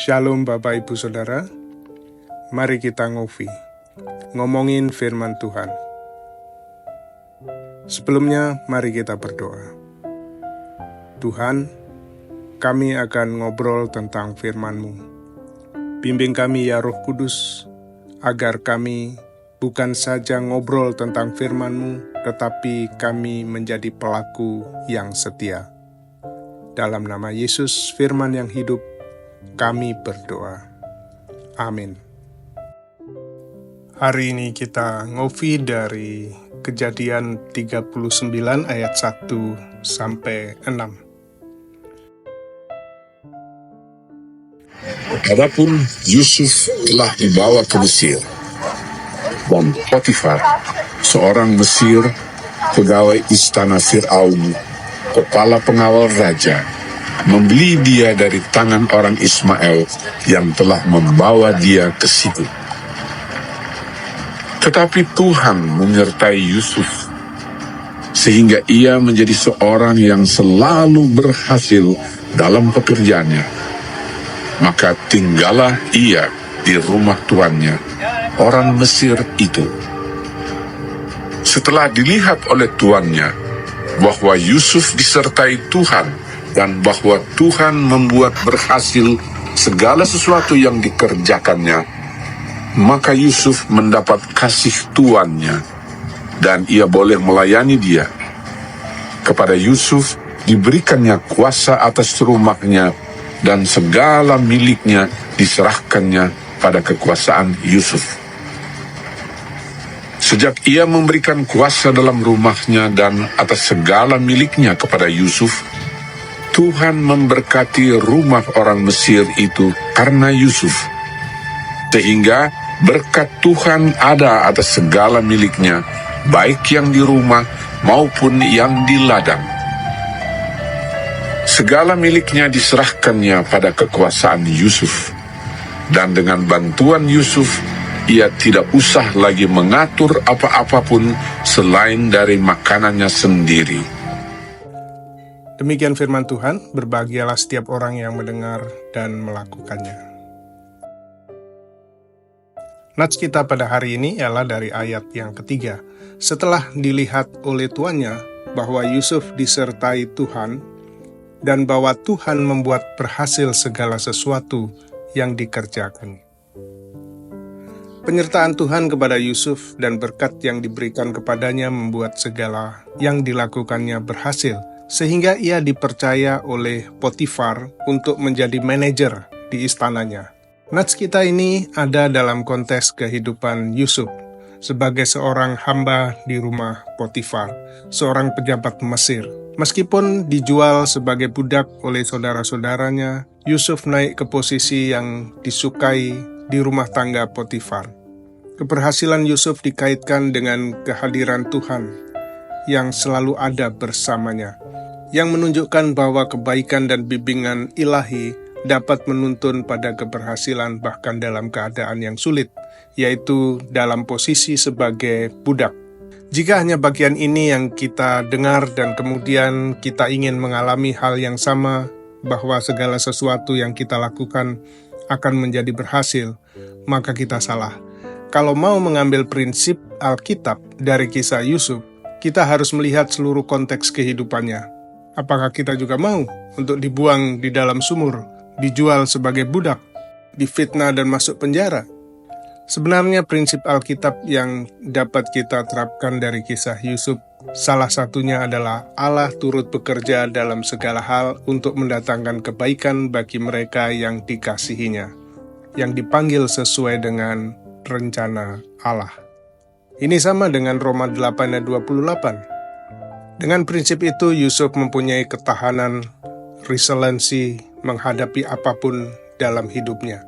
Shalom Bapak Ibu Saudara, mari kita ngomongin firman Tuhan. Sebelumnya mari kita berdoa. Tuhan, kami akan ngobrol tentang firman-Mu. Bimbing kami ya Roh Kudus, agar kami bukan saja ngobrol tentang firman-Mu, tetapi kami menjadi pelaku yang setia. Dalam nama Yesus, firman yang hidup, kami berdoa. Amin. Hari ini kita ngopi dari Kejadian 39 ayat 1 sampai 6. Adapun Yusuf telah dibawa ke Mesir, dan Potifar, seorang Mesir, pegawai istana Fir'aun, kepala pengawal raja, membeli dia dari tangan orang Ismail yang telah membawa dia ke situ. Tetapi Tuhan menyertai Yusuf, sehingga ia menjadi seorang yang selalu berhasil dalam pekerjaannya. Maka tinggallah ia di rumah tuannya, orang Mesir itu. Setelah dilihat oleh tuannya bahwa Yusuf disertai Tuhan, dan bahwa Tuhan membuat berhasil segala sesuatu yang dikerjakannya, maka Yusuf mendapat kasih tuannya, dan ia boleh melayani dia. Kepada Yusuf diberikannya kuasa atas rumahnya, dan segala miliknya diserahkannya pada kekuasaan Yusuf. Sejak ia memberikan kuasa dalam rumahnya dan atas segala miliknya kepada Yusuf, Tuhan memberkati rumah orang Mesir itu karena Yusuf, sehingga berkat Tuhan ada atas segala miliknya, baik yang di rumah maupun yang di ladang. Segala miliknya diserahkannya pada kekuasaan Yusuf, dan dengan bantuan Yusuf, ia tidak usah lagi mengatur apa-apapun selain dari makanannya sendiri. Demikian firman Tuhan, berbahagialah setiap orang yang mendengar dan melakukannya. Nats kita pada hari ini ialah dari ayat yang ketiga. Setelah dilihat oleh tuannya bahwa Yusuf disertai Tuhan, dan bahwa Tuhan membuat berhasil segala sesuatu yang dikerjakan. Penyertaan Tuhan kepada Yusuf dan berkat yang diberikan kepadanya membuat segala yang dilakukannya berhasil, sehingga ia dipercaya oleh Potifar untuk menjadi manajer di istananya. Nats kita ini ada dalam konteks kehidupan Yusuf sebagai seorang hamba di rumah Potifar, seorang pejabat Mesir. Meskipun dijual sebagai budak oleh saudara-saudaranya, Yusuf naik ke posisi yang disukai di rumah tangga Potifar. Keberhasilan Yusuf dikaitkan dengan kehadiran Tuhan yang selalu ada bersamanya, yang menunjukkan bahwa kebaikan dan bimbingan ilahi dapat menuntun pada keberhasilan bahkan dalam keadaan yang sulit, yaitu dalam posisi sebagai budak. Jika hanya bagian ini yang kita dengar dan kemudian kita ingin mengalami hal yang sama, bahwa segala sesuatu yang kita lakukan akan menjadi berhasil, maka kita salah. Kalau mau mengambil prinsip Alkitab dari kisah Yusuf, kita harus melihat seluruh konteks kehidupannya. Apakah kita juga mau untuk dibuang di dalam sumur, dijual sebagai budak, difitnah dan masuk penjara? Sebenarnya prinsip Alkitab yang dapat kita terapkan dari kisah Yusuf, salah satunya adalah Allah turut bekerja dalam segala hal untuk mendatangkan kebaikan bagi mereka yang dikasihinya, yang dipanggil sesuai dengan rencana Allah. Ini sama dengan Roma 8 ayat 28. Dengan prinsip itu, Yusuf mempunyai ketahanan, resiliensi menghadapi apapun dalam hidupnya.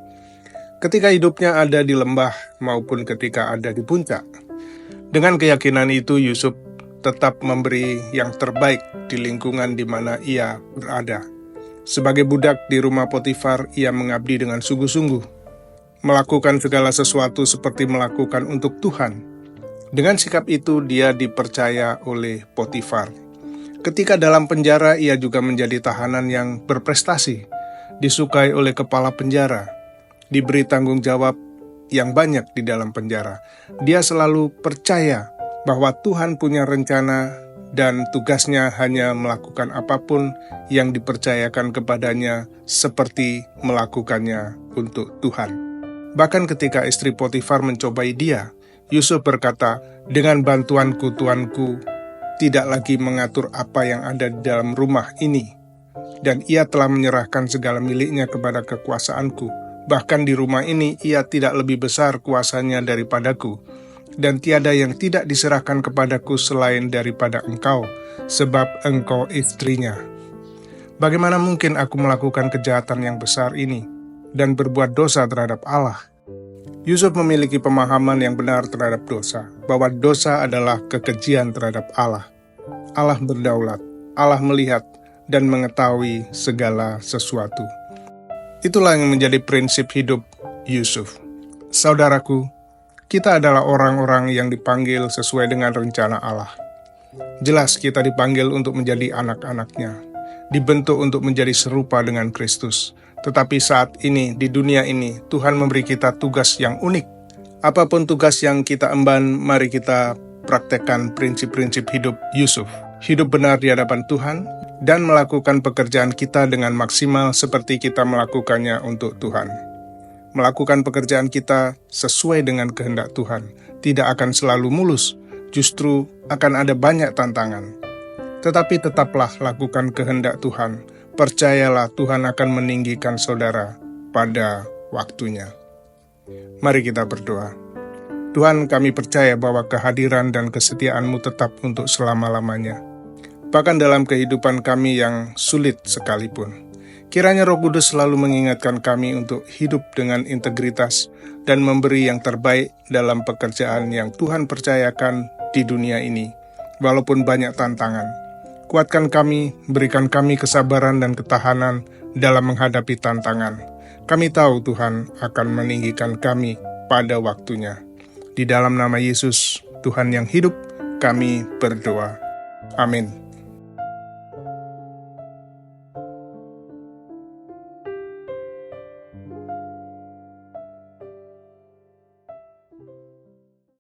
Ketika hidupnya ada di lembah maupun ketika ada di puncak. Dengan keyakinan itu, Yusuf tetap memberi yang terbaik di lingkungan di mana ia berada. Sebagai budak di rumah Potifar, ia mengabdi dengan sungguh-sungguh, melakukan segala sesuatu seperti melakukan untuk Tuhan. Dengan sikap itu, dia dipercaya oleh Potifar. Ketika dalam penjara, ia juga menjadi tahanan yang berprestasi. disukai oleh kepala penjara, diberi tanggung jawab yang banyak di dalam penjara. Dia selalu percaya bahwa Tuhan punya rencana dan tugasnya hanya melakukan apapun yang dipercayakan kepadanya seperti melakukannya untuk Tuhan. Bahkan ketika istri Potifar mencobai dia, Yusuf berkata, "Dengan bantuanku, tuanku tidak lagi mengatur apa yang ada di dalam rumah ini. Dan ia telah menyerahkan segala miliknya kepada kekuasaanku. Bahkan di rumah ini ia tidak lebih besar kuasanya daripadaku. Dan tiada yang tidak diserahkan kepadaku selain daripada engkau, sebab engkau istrinya. Bagaimana mungkin aku melakukan kejahatan yang besar ini dan berbuat dosa terhadap Allah?" Yusuf memiliki pemahaman yang benar terhadap dosa, bahwa dosa adalah kekejian terhadap Allah. Allah berdaulat, Allah melihat dan mengetahui segala sesuatu. Itulah yang menjadi prinsip hidup Yusuf. Saudaraku, kita adalah orang-orang yang dipanggil sesuai dengan rencana Allah. Jelas kita dipanggil untuk menjadi anak-anaknya, dibentuk untuk menjadi serupa dengan Kristus. Tetapi saat ini, di dunia ini, Tuhan memberi kita tugas yang unik. Apapun tugas yang kita emban, mari kita praktekkan prinsip-prinsip hidup Yusuf. Hidup benar di hadapan Tuhan, dan melakukan pekerjaan kita dengan maksimal seperti kita melakukannya untuk Tuhan. Melakukan pekerjaan kita sesuai dengan kehendak Tuhan tidak akan selalu mulus, justru akan ada banyak tantangan. Tetapi tetaplah lakukan kehendak Tuhan. Percayalah Tuhan akan meninggikan saudara pada waktunya. Mari kita berdoa. Tuhan, kami percaya bahwa kehadiran dan kesetiaan-Mu tetap untuk selama-lamanya. Bahkan dalam kehidupan kami yang sulit sekalipun. Kiranya Roh Kudus selalu mengingatkan kami untuk hidup dengan integritas dan memberi yang terbaik dalam pekerjaan yang Tuhan percayakan di dunia ini, walaupun banyak tantangan. Kuatkan kami, berikan kami kesabaran dan ketahanan dalam menghadapi tantangan. Kami tahu Tuhan akan meninggikan kami pada waktunya. Di dalam nama Yesus, Tuhan yang hidup, kami berdoa. Amin.